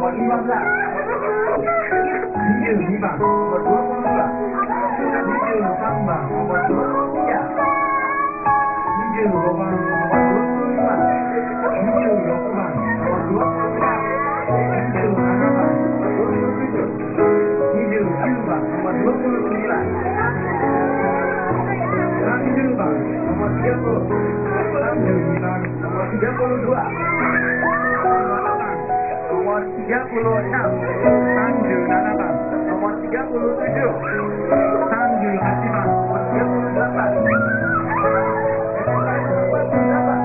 15. 22番nomor 22. 23番nomor 23. 25番nomor 25. 26番nomor 26. 27番nomor 27. 29番nomor 29. 30番nomor 30. 32番nomor 32. Nomor 36. 37 番nomor 38. Nomor 38.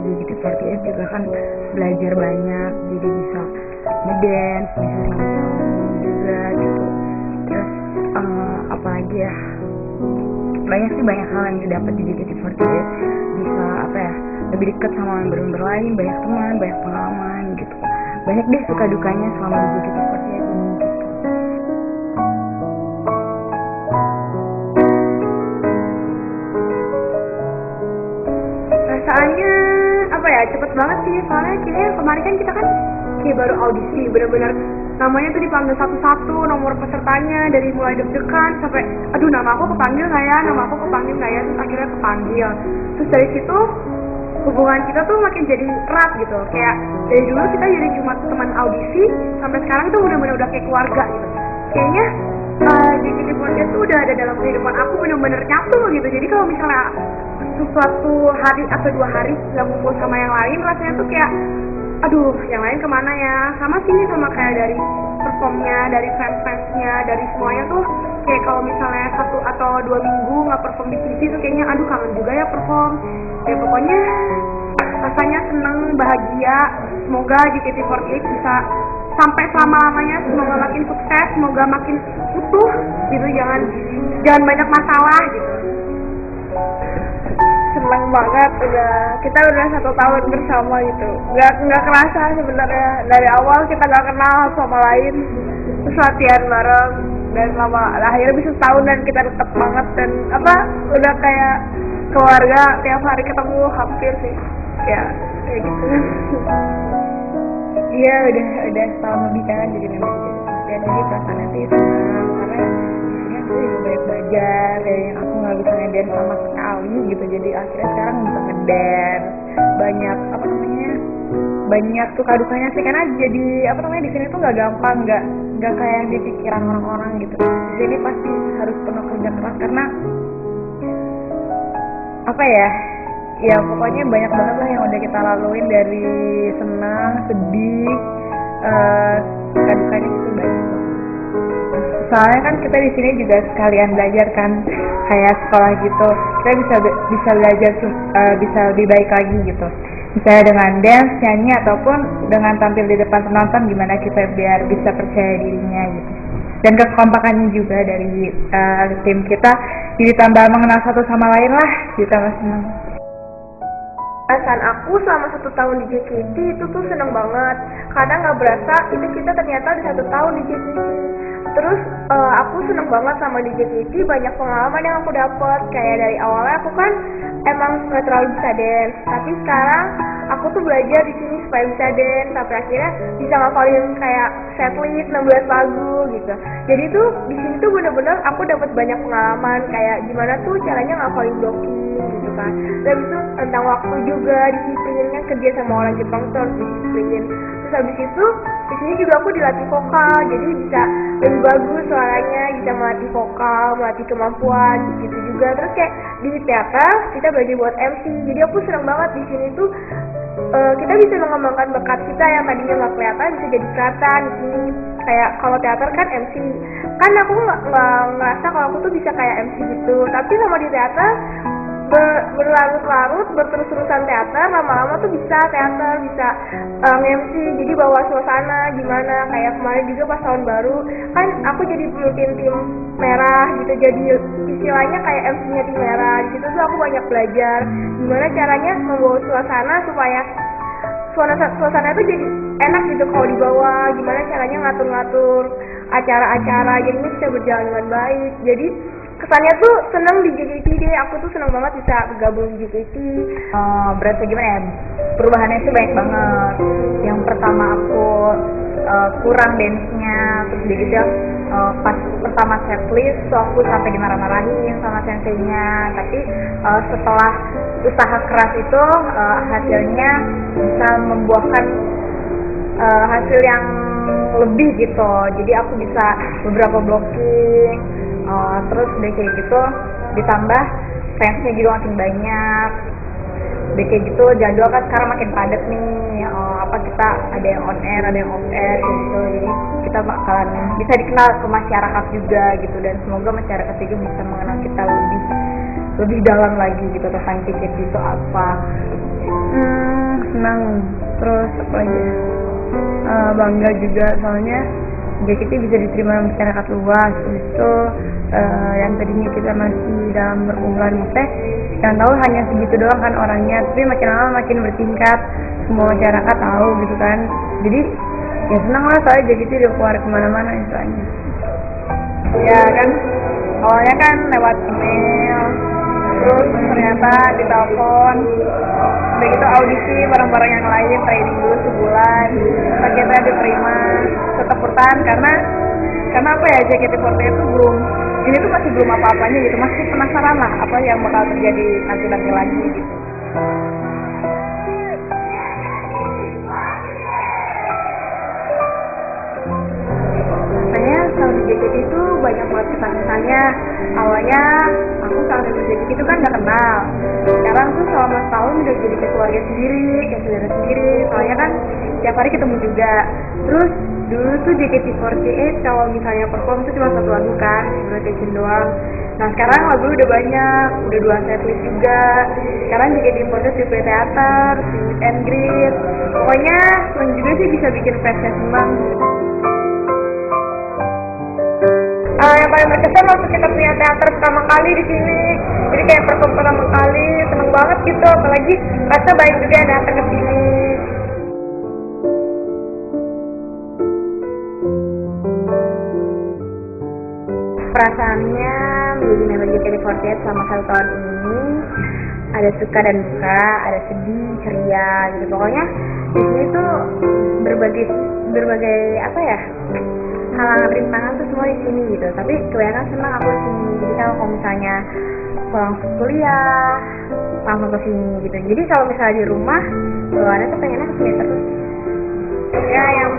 JKT48 juga kan belajar banyak, jadi bisa ngedance, bisa sing-song juga gitu. Terus apalagi ya, banyak hal yang didapat di JKT48. Bisa lebih dekat sama member-member lain, banyak teman, banyak pengalaman gitu. Banyak deh suka dukanya selama di JKT48 ini gitu. Perasaannya cepet banget sih, soalnya kayaknya kemarin kan kita kan kayak baru audisi, bener-bener namanya tuh dipanggil satu-satu, nomor pesertanya dari mulai deg-degan sampai aduh nama aku kepanggil nggak ya, terus akhirnya kepanggil. Terus dari situ hubungan kita tuh makin jadi erat gitu, kayak dari dulu kita jadi cuma teman audisi sampai sekarang tuh bener-bener udah kayak keluarga gitu. Kayaknya JKT48 tuh udah ada dalam kehidupan aku, bener-bener nyatu gitu. Jadi kalau misalnya suatu hari atau 2 hari nggak ngumpul sama yang lain, rasanya tuh kayak aduh yang lain kemana ya. Sama kayak dari performnya, dari fans-fansnya, dari semuanya tuh kayak kalau misalnya 1 atau 2 minggu nggak perform di TV tuh kayaknya aduh kangen juga ya perform. Ya pokoknya rasanya seneng, bahagia. Semoga JKT48 bisa sampai selama-lamanya, semoga makin sukses, semoga makin utuh gitu, jangan banyak masalah gitu. Senang banget, kita udah 1 tahun bersama gitu, nggak kerasa sebenarnya. Dari awal kita nggak kenal sama lain, terus latihan bareng dan akhirnya bisa setahun dan kita deket banget dan udah kayak keluarga, tiap hari ketemu hampir sih ya kayak gitu. Iya udah setahun lebih kan jadi member dan jadi perasaannya sih senang karena disini aku juga banyak belajar dari yang aku nggak bisa ngedance sama sekali gitu, jadi akhirnya sekarang bisa ngedance. Banyak suka dukanya sih, karena jadi di sini tuh nggak gampang, nggak kayak yang di pikiran orang-orang gitu. Jadi pasti harus penuh kerja keras karena ya pokoknya banyak banget lah yang udah kita laluin, dari senang, sedih, suka dukanya gitu banyak. Soalnya kan kita di sini juga sekalian belajar kan, kayak sekolah gitu. Kita bisa belajar bisa lebih baik lagi gitu. Misalnya dengan dance, nyanyi, ataupun dengan tampil di depan penonton, gimana kita biar bisa percaya dirinya gitu. Dan kekompakannya juga dari tim kita, jadi tambah mengenal satu sama lain lah, kita masih senang. Perasaan aku selama 1 tahun di JKT itu tuh seneng banget, karena nggak berasa itu kita ternyata udah 1 tahun di JKT. Terus aku seneng banget sama di JKT, banyak pengalaman yang aku dapet. Kayak dari awalnya aku kan emang nggak terlalu bisa dance, tapi sekarang aku tuh belajar di sini supaya bisa dance, sampai akhirnya bisa ngafalin kayak setlist 16 lagu gitu. Jadi tuh di sini tuh bener-bener aku dapat banyak pengalaman, kayak gimana tuh caranya ngafalin blocking gitu kan. Dan itu tentang waktu juga, disiplin kan, kerja sama orang Jepang tuh harus disiplin. Terus habis itu di sini juga aku dilatih vokal, jadi bisa lebih bagus suaranya, bisa melatih vokal, melatih kemampuan gitu juga. Terus kayak di teater kita belajar buat MC, jadi aku seneng banget di sini tuh kita bisa mengembangkan bakat kita yang tadinya nggak kelihatan bisa jadi kelihatan di sini. Kayak kalau teater kan MC, kan aku nggak ngerasa kalau aku tuh bisa kayak MC gitu, tapi sama di teater berlarut-larut, berterus-terusan teater, lama-lama tuh bisa teater, bisa MC, jadi bawa suasana gimana, kayak kemarin juga pas tahun baru kan aku jadi pemimpin tim merah gitu, jadi istilahnya kayak MC-nya tim merah gitu tuh aku banyak belajar gimana caranya membawa suasana supaya suasana itu jadi enak gitu kalau dibawa, gimana caranya ngatur-ngatur acara-acara jadinya bisa berjalan dengan baik. Jadi kesannya tuh seneng di JKT deh, aku tuh seneng banget bisa bergabung di JKT. Berasa gimana ya, perubahannya itu banyak banget. Yang pertama aku kurang dance-nya, terus dia gitu pas pertama setlist tuh aku sampai dimarah-marahin sama senseinya, tapi setelah usaha keras itu hasilnya bisa membuahkan hasil yang lebih gitu. Jadi aku bisa beberapa blocking, terus udah kayak gitu ditambah fansnya juga makin banyak. Udah kayak gitu jadwal kan sekarang makin padat nih, kita ada yang on air, ada yang off air gitu, jadi kita bakalan bisa dikenal ke masyarakat juga gitu, dan semoga masyarakat juga bisa mengenal kita lebih dalam lagi gitu tentang JKT itu apa. Senang, terus apa lagi bangga juga soalnya JKT bisa diterima masyarakat luas. Itu yang tadinya kita masih dalam berkumpulan teh yang tahu hanya segitu doang kan orangnya, tapi makin lama makin bertingkat, semua masyarakat tahu gitu kan. Jadi ya senang lah soalnya JKT udah keluar kemana-mana istilahnya. Ya kan awalnya kan lewat email, terus ternyata ditelepon, udah gitu audisi bareng-bareng yang lain, training dulu sebulan, akhirnya diterima, tetap bertahan karena apa ya, JKT48 itu ini tuh masih belum apa-apanya gitu, masih penasaran lah apa yang bakal terjadi nanti lagi gitu. Rasanya kalau di JKT itu banyak banget kesan-kesannya. Awalnya aku sama dengan JKT itu kan gak kenal, sekarang tuh selama setahun udah jadi kayak keluarga sendiri, kayak saudara sendiri, soalnya kan tiap hari ketemu juga. Terus dulu tuh JKT48 kalau misalnya perform tuh cuma satu lagu kan, rotation doang. Nah sekarang lagu udah banyak, udah 2 setlist juga. Sekarang JKT48 di teater, di meet and greet. Pokoknya seneng juga sih bisa bikin fansnya senang. Yang paling berkesan waktu kita punya teater pertama kali di sini, jadi kayak perform pertama kali, seneng banget gitu, apalagi rasa baik juga datang ke sini. Perasaannya menjadi member JKT48 selama 1 tahun ini ada suka dan duka, ada sedih, ceria gitu. Pokoknya di sini tuh berbagai apa ya, halangan rintangan tuh semua di sini gitu. Tapi kebanyakan senang aku di sini. Jadi kalau misalnya pulang kuliah langsung ke sini gitu. Jadi kalau misalnya di rumah keluarnya tuh pengennya kesini terus. Ya yang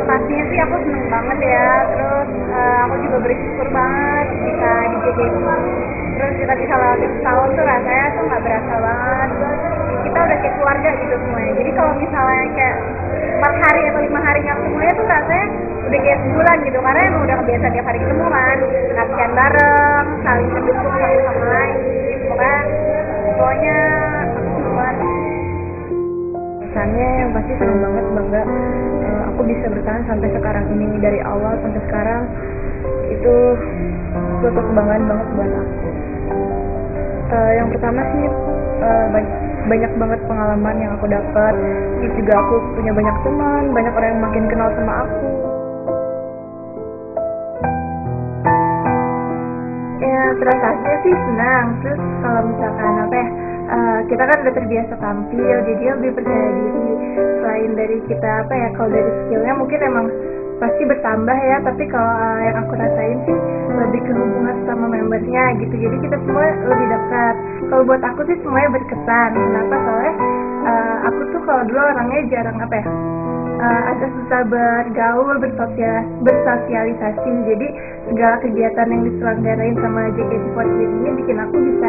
pastinya sih aku seneng banget ya. Terus aku juga bersyukur banget bisa di JKT. Terus kita bisa lewati setahun tuh rasanya tuh nggak berasa banget. Terus kita udah kayak keluarga gitu semuanya. Jadi kalau misalnya kayak 4 hari atau 5 hari nggak semuanya tuh rasanya udah kayak sebulan gitu, karena emang udah kebiasaan tiap hari ketemu kan, latihan bareng, saling mendukung satu sama lain, pokoknya buat kesannya yang pasti seneng banget, bangga aku bisa bertahan sampai sekarang ini, dari awal sampai sekarang itu suatu kebanggaan banget buat aku. Yang pertama sih banyak banget pengalaman yang aku dapat, terus juga aku punya banyak teman, banyak orang yang makin kenal sama aku. Ya perasaannya sih senang. Terus kalau misalkan apa ya, kita kan udah terbiasa tampil, jadi lebih percaya diri. Selain dari kita apa ya, kalau dari skillnya mungkin emang pasti bertambah ya, tapi kalau yang aku rasain sih lebih ke hubungan sama membernya gitu, jadi kita semua lebih dekat. Kalau buat aku sih semuanya berkesan. Kenapa? Soalnya aku tuh kalau dulu orangnya jarang apa ya, agak susah bergaul, bersosialisasi. Jadi segala kegiatan yang diselenggarain sama JKT48 ini bikin aku bisa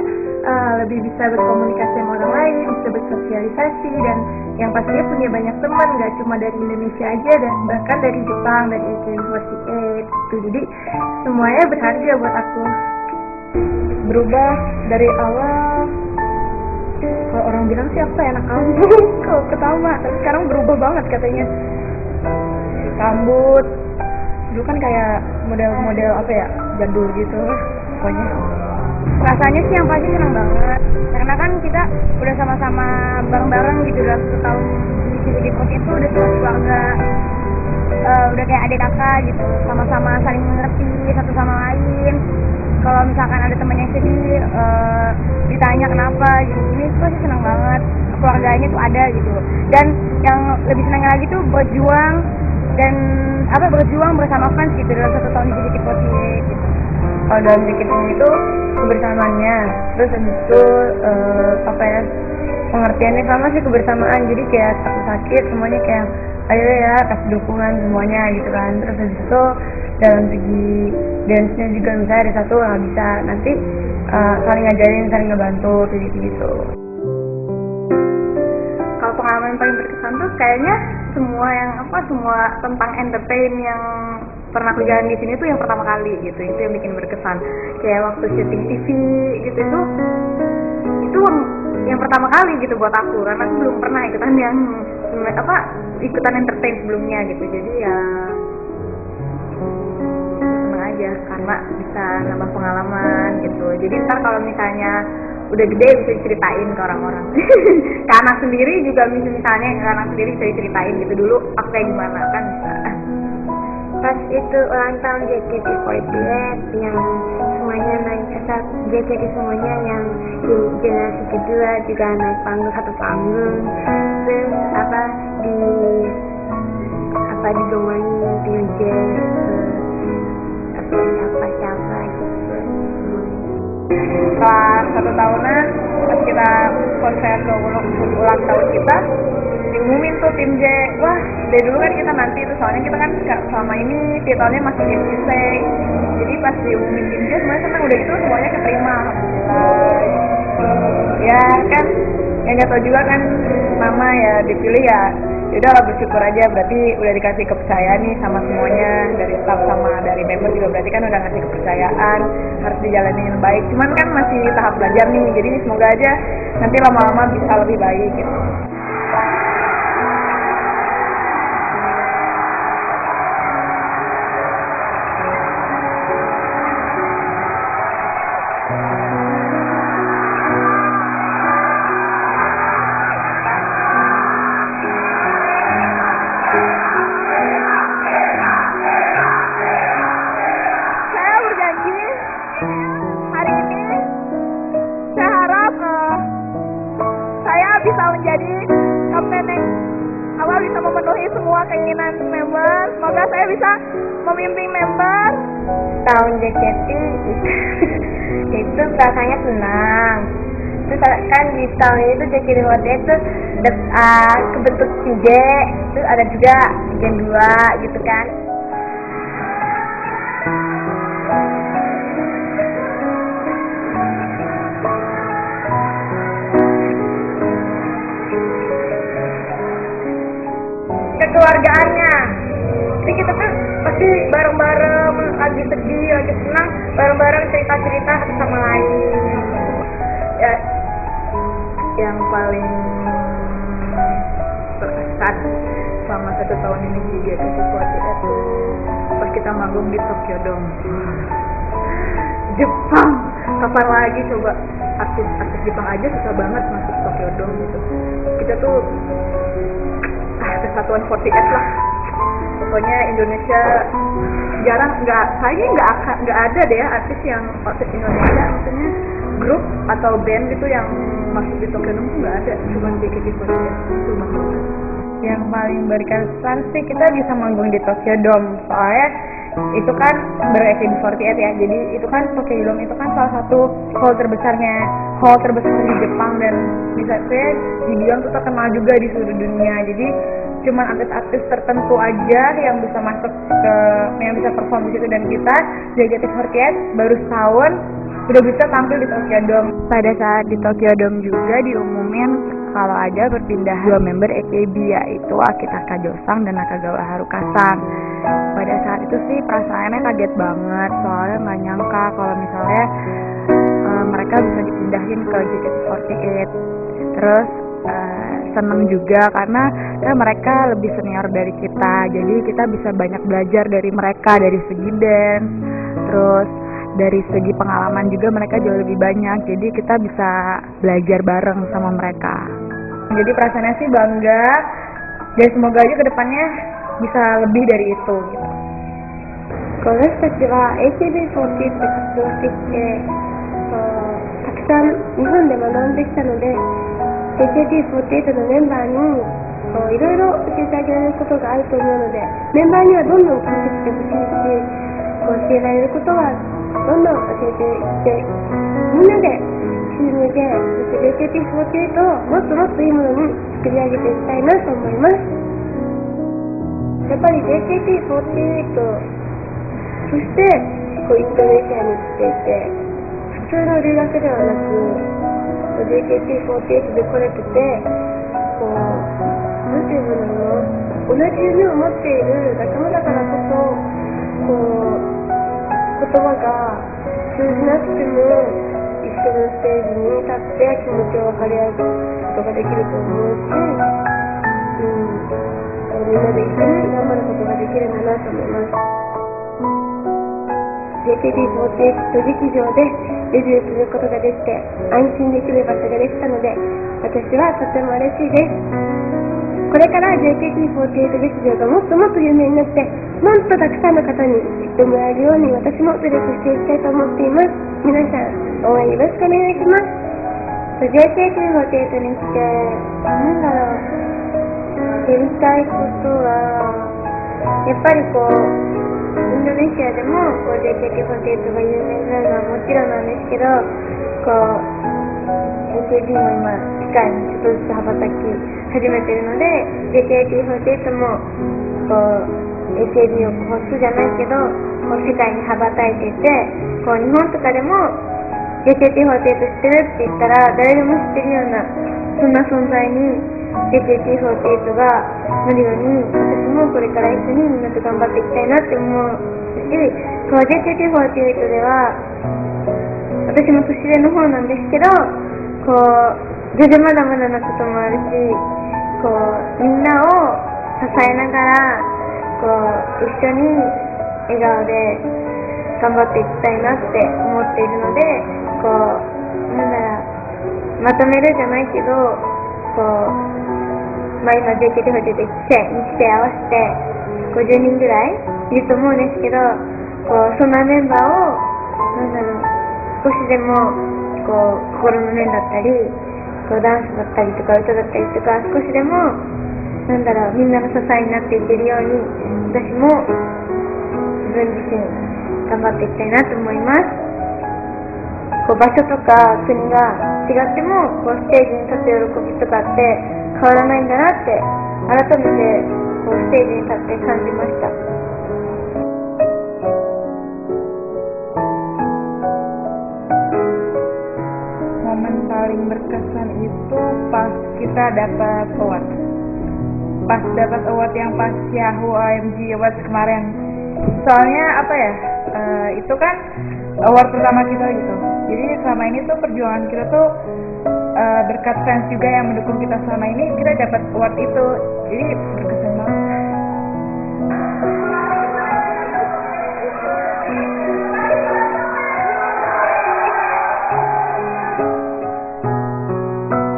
lebih bisa berkomunikasi sama orang lain, bisa bersosialisasi, dan yang pastinya punya banyak teman, gak cuma dari Indonesia aja, dan bahkan dari Jepang, dari JKT48 gitu. Jadi semuanya berharga buat aku. Berubah dari awal Kalau orang bilang sih aku tuh anak kampung kalau ketawa, tapi sekarang berubah banget katanya. Rambut dulu kan kayak model-model apa ya, jadul gitu pokoknya. Rasanya sih yang pasti senang banget karena kan kita udah sama-sama bareng-bareng gitu dalam 1 tahun di Depok itu udah sama keluarga, udah kayak adik kakak gitu, sama-sama saling mengerti satu sama lain. Kalau misalkan ada temen yang sedih, ditanya kenapa gini itu pasti senang banget, keluarganya tuh ada gitu. Dan yang lebih senangnya lagi tuh berjuang dan berjuang bersama fans gitu dalam 1 tahun di Depok gitu. Kalau dalam JKT itu kebersamaannya, terus habis itu pengertiannya sama sih, kebersamaan. Jadi kayak sakit semuanya kayak ayo ya kasih dukungan semuanya gitu kan. Terus habis itu dalam segi dance-nya juga misalnya ada satu nggak bisa, nanti saling ngajarin, saling ngebantu kayak gitu. Kalau pengalaman paling berkesan tuh kayaknya semua tentang entertain yang pernah aku jalan di sini tuh yang pertama kali gitu, itu yang bikin berkesan. Kayak waktu syuting TV gitu itu yang pertama kali gitu buat aku, karena aku belum pernah ikutan entertain sebelumnya gitu. Jadi ya seneng aja karena bisa nambah pengalaman gitu. Jadi ntar kalau misalnya udah gede bisa diceritain ke orang-orang. Ke anak sendiri juga misalnya ke anak sendiri bisa diceritain gitu, dulu aku kayak gimana kan bisa. Pas itu ulang tahun JKT48 yang semuanya naik JKT semuanya yang di generasi kedua juga naik satu panggung, terus digomongin DJ siapa gitu. Setelah 1 tahunan pas kita konser ulang tahun kita diumumin tuh tim J. Wah, dari dulu kan kita nanti tuh, soalnya kita kan selama ini titelnya masih JKT. Jadi pas diumumin tim J semuanya senang, udah gitu semuanya keterima, alhamdulillah. Ya kan, yang nggak tahu juga kan nama ya dipilih ya. Yaudah lah, bersyukur aja, berarti udah dikasih kepercayaan nih sama semuanya, dari staff sama dari member juga berarti kan udah ngasih kepercayaan, harus dijalani dengan baik. Cuman kan masih tahap belajar nih, jadi semoga aja nanti lama-lama bisa lebih baik gitu. Bisa menjadi kapten yang bisa memenuhi semua keinginan member. Semoga saya bisa memimpin member. Tahun JKT itu rasanya senang. Terus kan di tahun itu JKT48 itu kebentuk CJ, terus ada juga Gen 2 gitu kan. Kekeluargaannya, jadi kita tuh pasti bareng-bareng, lagi sedih, lagi senang, bareng-bareng cerita-cerita satu sama lain. Ya, yang paling berkesan selama 1 tahun ini di JKT48 itu pas kita manggung di Tokyo Dome. Jepang, kapan lagi coba artis Jepang aja susah banget masuk Tokyo Dome gitu. Kita tuh kesatuan 48 lah. Pokoknya Indonesia jarang, nggak ada deh ya artis Indonesia, maksudnya grup atau band itu yang masuk di Tokyo Dome tuh nggak ada, cuma JKT48 itu banget. Yang paling berkesan sih kita bisa manggung di Tokyo Dome, soalnya itu kan ber-AKB48 ya, jadi itu kan Tokyo Dome itu kan salah satu hall terbesar di Jepang, dan bisa saya dibilang tuh terkenal juga di seluruh dunia. Jadi cuma artis-artis tertentu aja yang bisa masuk yang bisa perform di situ, dan kita JKT48 baru setahun sudah bisa tampil di Tokyo Dome. Pada saat di Tokyo Dome juga diumumin kalau ada berpindah 2 member AKB, yaitu Akitaka Josang dan Nakagawa Haruka-san. Pada saat itu sih perasaannya kaget banget, soalnya nggak nyangka kalau misalnya mereka kita bisa dipindahin ke JKT48. Terus seneng juga karena mereka lebih senior dari kita, jadi kita bisa banyak belajar dari mereka, dari segi dance, terus dari segi pengalaman juga mereka jauh lebih banyak, jadi kita bisa belajar bareng sama mereka. Jadi perasaannya sih bangga, dan semoga aja kedepannya bisa lebih dari itu gitu. 私たちは AKB48 で活動してきて、たくさん日本で学んできたので、 AKB48 のメンバーにいろいろ教えてあげられることがあると思うので、メンバーにはどんどん聞いてきてほしいし、教えられることはどんどん教えていって、みんなでチームで AKB48 をもっともっといいものに作り上げていきたいなと思います。やっぱり AKB48 そしてインドネシアに来ていて、普通の留学ではなく JKT48 で来れてて、なんていうの、同じ夢を持っている仲間だからこそ、言葉が通じなくても一緒のステージに立って気持ちを分かり合うことができると思うし、みんなで一緒に頑張ることができるんだなと思います。JKT48 劇場でデビューすることができて、安心できる場所ができたので、私はとても嬉しいです。これから JKT48 劇場がもっともっと有名になって、もっとたくさんの方に知ってもらえるように私も努力していきたいと思っています。皆さん応援よろしくお願いします。JKT48 に来て、やりたいことは、やっぱりインドネシアでもJKT48 が有名になるのはもちろんなんですけど、AKB も今世界にちょっとずつ羽ばたき始めているので、JKT48 もAKB を巣じゃないけど世界に羽ばたいていて、日本とかでも JKT48 知ってるって言ったら誰でも知ってるような、そんな存在に JKT48 がなるように、私もこれから一緒にみんなと頑張っていきたいなって思うし、JKT48 では私も年上の方なんですけど、全然まだまだなこともあるし、みんなを支えながら一緒に笑顔で頑張っていきたいなって思っているので、まとめるじゃないけど、今 JKT48 1期生合わせて50人ぐらいいると思うんですけど、そんなメンバーを少しでも心の面だったりダンスだったりとか歌だったりとか、少しでもみんなの支えになっていけるように、私も自分自身頑張っていきたいなと思います。場所とか国が違ってもステージに立つ喜びとかって変わらないんだなって改めてステージに立って感じました。Momen paling berkesan itu pas kita dapat award. Pas dapat award yang pas Yahoo AMG Awards kemarin. Soalnya itu kan award pertama kita gitu. Jadi selama ini tuh perjuangan kita tuh berkat fans juga yang mendukung kita selama ini, kita dapat award itu. Jadi berkesan banget.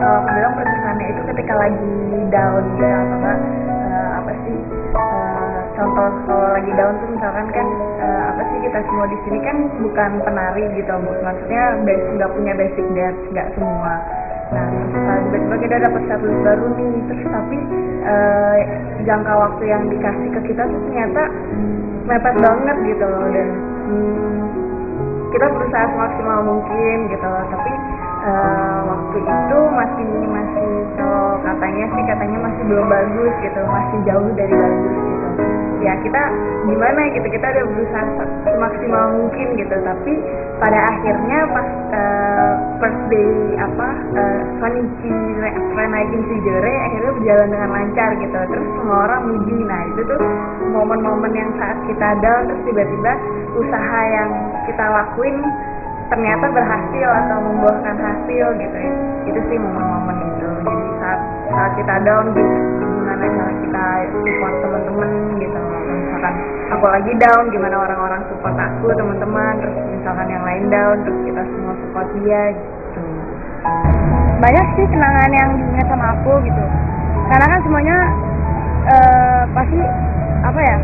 Aku bilang berkesannya itu ketika lagi down gitu, contoh kalau lagi down tuh misalkan kan kita semua di sini kan bukan penari gitu, maksudnya nggak punya basic dance, nggak semua. Nah, tiba-tiba kita dapat status baru nih, terus tapi jangka waktu yang dikasih ke kita tuh ternyata mepet banget gitu loh, dan kita berusaha semaksimal mungkin gitu loh, tapi waktu itu masih kalau katanya masih belum bagus gitu, masih jauh dari bagus gitu. Ya kita gimana gitu, kita udah berusaha semaksimal mungkin gitu, tapi pada akhirnya pas first day Sonichi Renaikin Sujore akhirnya berjalan dengan lancar gitu, terus semua orang muji. Nah itu tuh momen-momen yang saat kita down terus tiba-tiba usaha yang kita lakuin ternyata berhasil atau membuahkan hasil gitu ya. Itu sih momen-momen itu. Jadi saat kita down gitu, gimana cara kita support teman-teman gitu. Misalkan aku lagi down, gimana orang-orang support aku, teman-teman, terus misalkan yang lain down, terus kita semua support dia gitu. Banyak sih kenangan yang diingat sama aku gitu, karena kan semuanya pasti apa ya,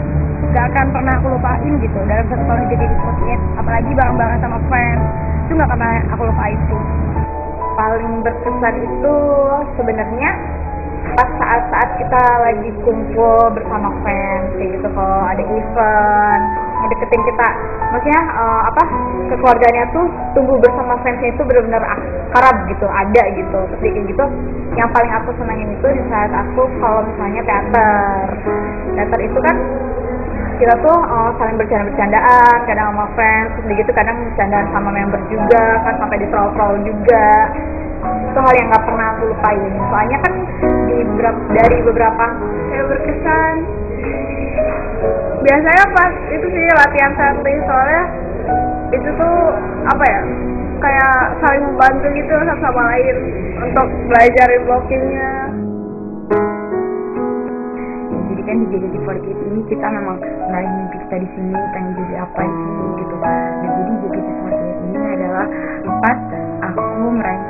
gak akan pernah aku lupain gitu dalam 1 tahun di JKT48, apalagi bareng-bareng sama fans, itu gak pernah aku lupain sih. Paling berkesan itu sebenarnya pas saat-saat kita lagi kumpul bersama fans kayak gitu, kalau ada event ngedeketin kita, maksudnya kekeluarganya tuh tumbuh bersama fansnya itu benar-benar akrab gitu, ada gitu. Terus kayak gitu, yang paling aku senangin itu di saat aku kalau misalnya teater itu kan kita tuh saling bercanda-bercandaan kadang sama fans, terus gitu kadang bercandaan sama member juga kan, sampai di troll juga. Itu hal yang nggak pernah aku lupain, soalnya kan dari beberapa Yang berkesan biasanya pas itu sih latihan setlist, soalnya itu tuh apa ya, kayak saling membantu gitu satu sama lain untuk belajarin blockingnya. jadi kan di JKT48 ini kita memang meraih mimpi kita di sini, pengen jadi apa di sini gitu. Nah jadi JKT48 ini adalah tempat aku meraih